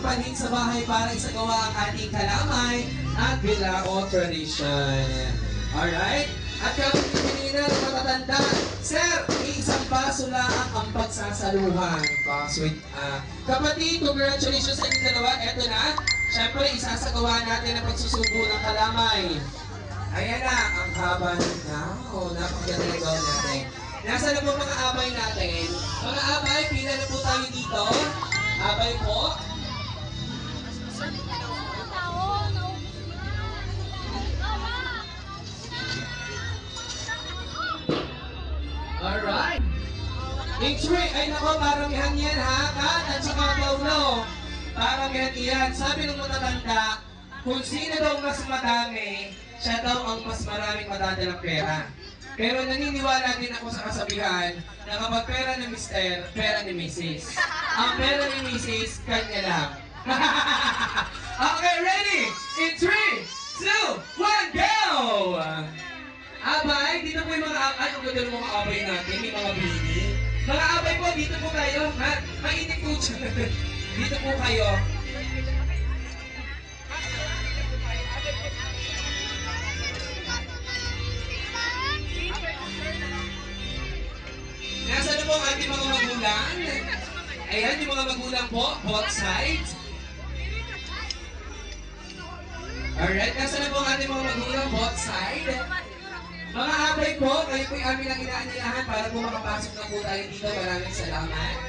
panin sa bahay para isagawa ang ating kalamay at bilao tradition. Alright? At kapag kanina ng matatanda, Sir, isang baso lang ang pagsasaluhan. Sweet. Kapatid, congratulations sa inyong dalawa. Eto na. Siyempre, isasagawa natin ang pagsusubo ng kalamay. Ayan na, ang haba ng tao. Napakaganda ng gawin natin. Nasa na po mga abay natin? Mga abay, pila na po tayo dito. Abay po. Alright. X-ray, ay nako, paramihan yan ha, Kat at saka Paulo. Paramihan yan. Sabi ng matatanda, kung sino daw mas madami, siya daw ang mas maraming madadalang pera. Pero naniniwala din ako sa kasabihan na kapag pera ni Mister, pera ni Mrs. Ang pera ni Mrs. kanya lang. Okay, ready? In 3, 2, 1, go! Abay, dito po yung mga abay. Ang ganda ng mga abay natin, may mga bini. Mga abay po, dito po kayo. Mainit po dyan. Dito po kayo. Nasa na po ang ating mga magulang? Ayan, yung mga magulang po, both sides. Alright, nasa na po ang ating mga magulang, both sides. Mga abay po, kayo po yung amin ang inaanilahan para po makapasok na po tayo dito. Maraming salamat.